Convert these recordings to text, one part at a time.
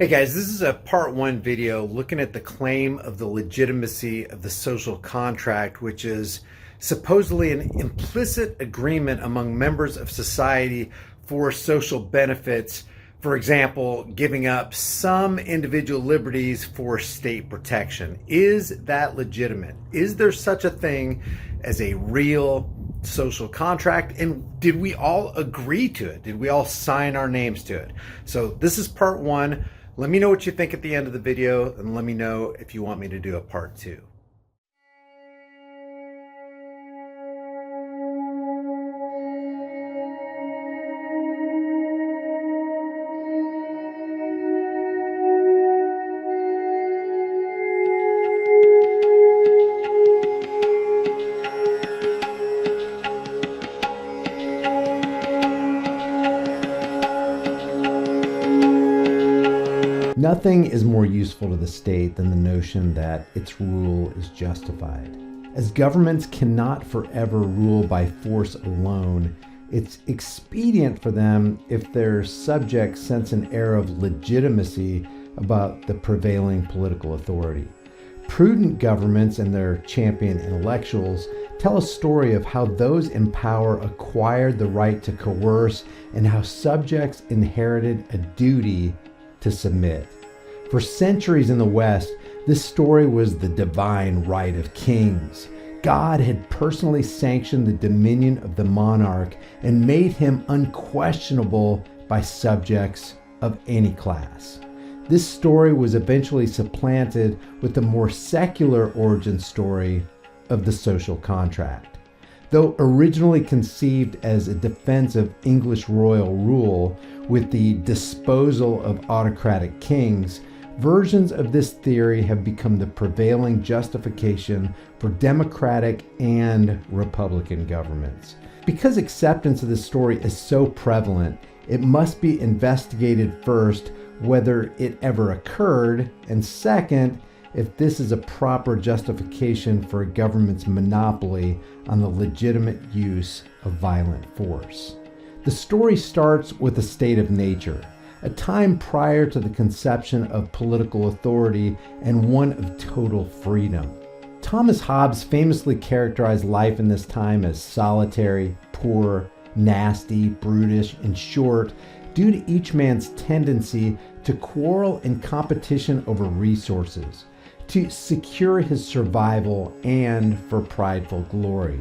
Hey guys, this is a part one video looking at the claim of the legitimacy of the social contract, which is supposedly an implicit agreement among members of society for social benefits. For example, giving up some individual liberties for state protection. Is that legitimate? Is there such a thing as a real social contract? And did we all agree to it? Did we all sign our names to it? So this is part one. Let me know what you think at the end of the video, and let me know if you want me to do a part two. Nothing is more useful to the state than the notion that its rule is justified. As governments cannot forever rule by force alone, it's expedient for them if their subjects sense an air of legitimacy about the prevailing political authority. Prudent governments and their champion intellectuals tell a story of how those in power acquired the right to coerce and how subjects inherited a duty to submit. For centuries in the West, this story was the divine right of kings. God had personally sanctioned the dominion of the monarch and made him unquestionable by subjects of any class. This story was eventually supplanted with the more secular origin story of the social contract. Though originally conceived as a defense of English royal rule with the disposal of autocratic kings, versions of this theory have become the prevailing justification for democratic and republican governments. Because acceptance of this story is so prevalent, it must be investigated first whether it ever occurred, and second, if this is a proper justification for a government's monopoly on the legitimate use of violent force. The story starts with a state of nature, a time prior to the conception of political authority and one of total freedom. Thomas Hobbes famously characterized life in this time as solitary, poor, nasty, brutish, and short, due to each man's tendency to quarrel in competition over resources, to secure his survival, and for prideful glory.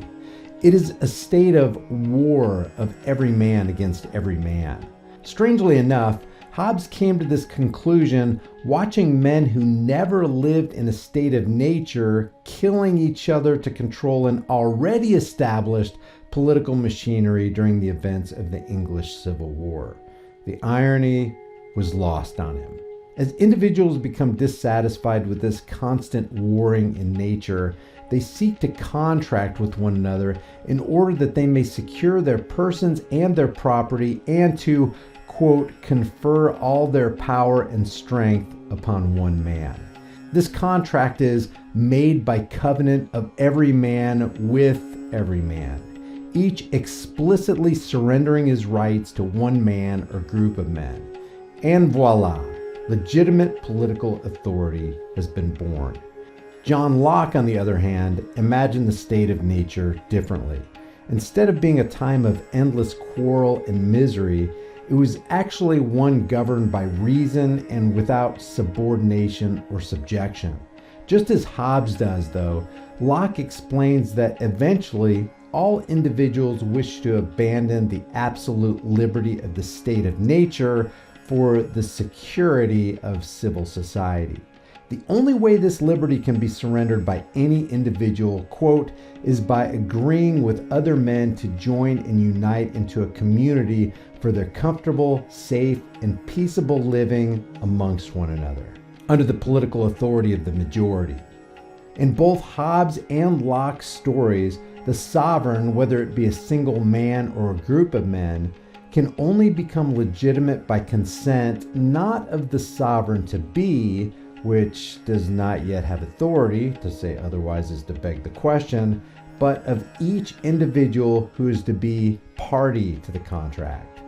It is a state of war of every man against every man. Strangely enough, Hobbes came to this conclusion watching men who never lived in a state of nature killing each other to control an already established political machinery during the events of the English Civil War. The irony was lost on him. As individuals become dissatisfied with this constant warring in nature, they seek to contract with one another in order that they may secure their persons and their property and to, quote, confer all their power and strength upon one man. This contract is made by covenant of every man with every man, each explicitly surrendering his rights to one man or group of men. And voila, legitimate political authority has been born. John Locke, on the other hand, imagined the state of nature differently. Instead of being a time of endless quarrel and misery, it was actually one governed by reason and without subordination or subjection. Just as Hobbes does, though, Locke explains that eventually all individuals wish to abandon the absolute liberty of the state of nature for the security of civil society. The only way this liberty can be surrendered by any individual, quote, is by agreeing with other men to join and unite into a community for their comfortable, safe, and peaceable living amongst one another, under the political authority of the majority. In both Hobbes and Locke's stories, the sovereign, whether it be a single man or a group of men, can only become legitimate by consent not of the sovereign to be, which does not yet have authority, to say otherwise is to beg the question, but of each individual who is to be party to the contract.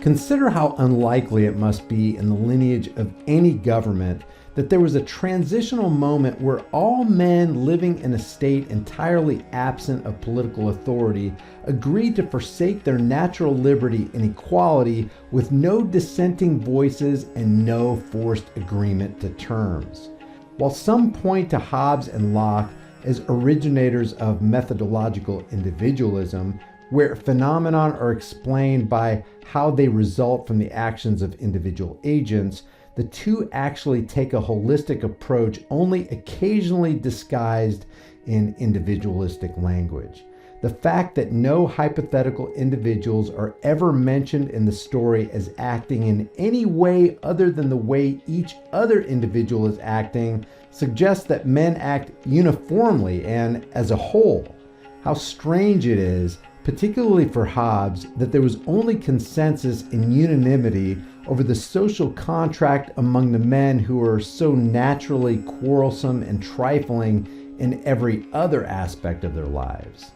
Consider how unlikely it must be in the lineage of any government that there was a transitional moment where all men living in a state entirely absent of political authority agreed to forsake their natural liberty and equality with no dissenting voices and no forced agreement to terms. While some point to Hobbes and Locke as originators of methodological individualism, where phenomena are explained by how they result from the actions of individual agents, the two actually take a holistic approach, only occasionally disguised in individualistic language. The fact that no hypothetical individuals are ever mentioned in the story as acting in any way other than the way each other individual is acting suggests that men act uniformly and as a whole. How strange it is, particularly for Hobbes, that there was only consensus and unanimity over the social contract among the men who are so naturally quarrelsome and trifling in every other aspect of their lives.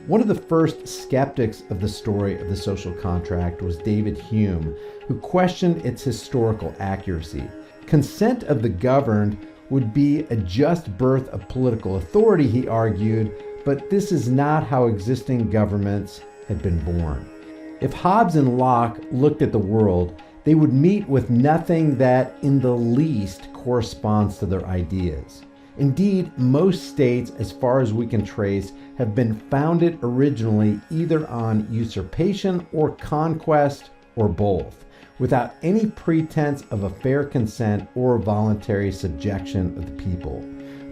One of the first skeptics of the story of the social contract was David Hume, who questioned its historical accuracy. Consent of the governed would be a just birth of political authority, he argued, but this is not how existing governments had been born. If Hobbes and Locke looked at the world, they would meet with nothing that in the least corresponds to their ideas. Indeed, most states, as far as we can trace, have been founded originally either on usurpation or conquest or both, without any pretense of a fair consent or voluntary subjection of the people.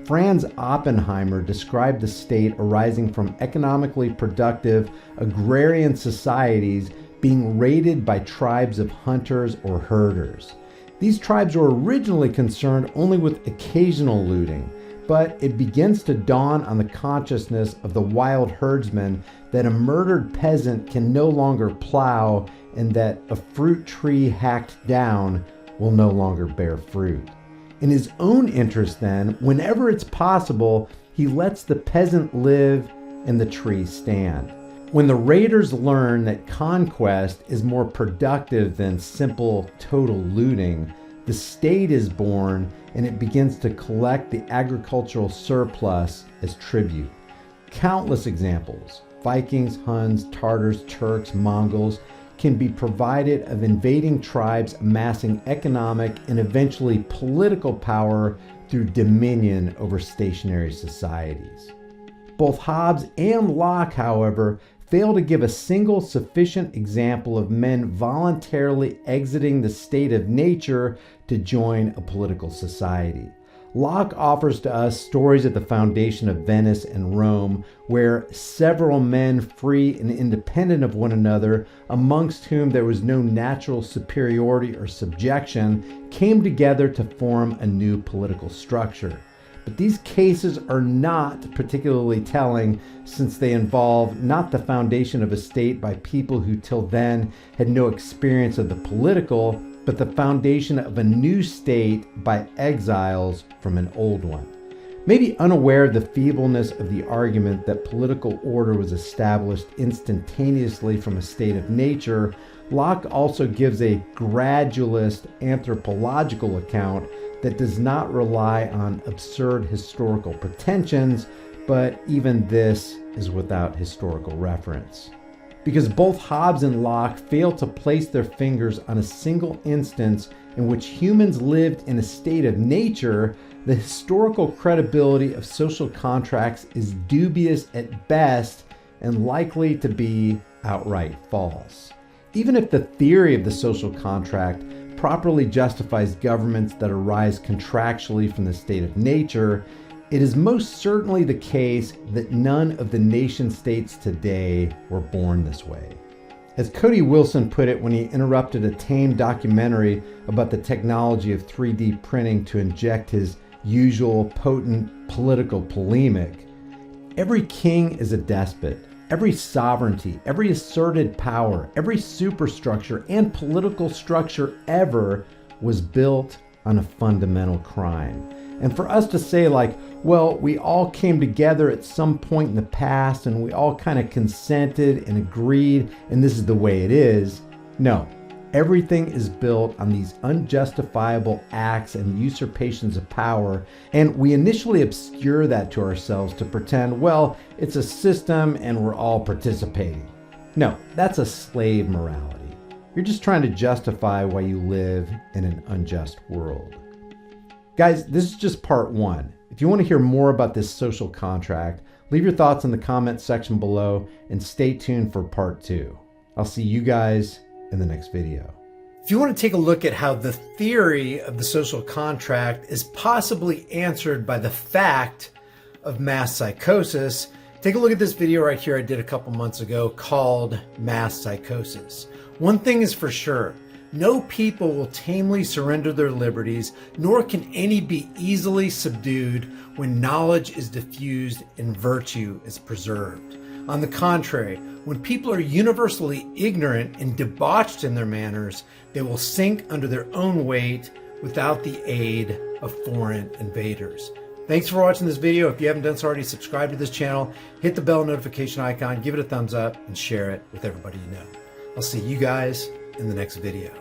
Franz Oppenheimer described the state arising from economically productive agrarian societies being raided by tribes of hunters or herders. These tribes were originally concerned only with occasional looting, but it begins to dawn on the consciousness of the wild herdsman that a murdered peasant can no longer plow and that a fruit tree hacked down will no longer bear fruit. In his own interest then, whenever it's possible, he lets the peasant live and the tree stand. When the raiders learn that conquest is more productive than simple total looting, the state is born and it begins to collect the agricultural surplus as tribute. Countless examples, Vikings, Huns, Tartars, Turks, Mongols, can be provided of invading tribes amassing economic and eventually political power through dominion over stationary societies. Both Hobbes and Locke, however, fail to give a single sufficient example of men voluntarily exiting the state of nature to join a political society. Locke offers to us stories at the foundation of Venice and Rome, where several men free and independent of one another, amongst whom there was no natural superiority or subjection, came together to form a new political structure. But these cases are not particularly telling, since they involve not the foundation of a state by people who till then had no experience of the political, but the foundation of a new state by exiles from an old one. Maybe unaware of the feebleness of the argument that political order was established instantaneously from a state of nature, Locke also gives a gradualist anthropological account that does not rely on absurd historical pretensions, but even this is without historical reference. Because both Hobbes and Locke fail to place their fingers on a single instance in which humans lived in a state of nature, the historical credibility of social contracts is dubious at best and likely to be outright false. Even if the theory of the social contract properly justifies governments that arise contractually from the state of nature, it is most certainly the case that none of the nation states today were born this way. As Cody Wilson put it when he interrupted a tame documentary about the technology of 3D printing to inject his usual potent political polemic, every king is a despot. Every sovereignty, every asserted power, every superstructure and political structure ever was built on a fundamental crime. And for us to say like, well, we all came together at some point in the past and we all kind of consented and agreed and this is the way it is. No, Everything is built on these unjustifiable acts and usurpations of power, and we initially obscure that to ourselves to pretend, well, it's a system and we're all participating. No, that's a slave morality. You're just trying to justify why you live in an unjust world. Guys, this is just part one. If you want to hear more about this social contract, leave your thoughts in the comments section below and stay tuned for part two. I'll see you guys in the next video. If you want to take a look at how the theory of the social contract is possibly answered by the fact of mass psychosis, take a look at this video right here I did a couple months ago called Mass Psychosis. One thing is for sure, no people will tamely surrender their liberties, nor can any be easily subdued when knowledge is diffused and virtue is preserved. On the contrary, when people are universally ignorant and debauched in their manners, they will sink under their own weight without the aid of foreign invaders. Thanks for watching this video. If you haven't done so already, subscribe to this channel, hit the bell notification icon, give it a thumbs up, and share it with everybody you know. I'll see you guys in the next video.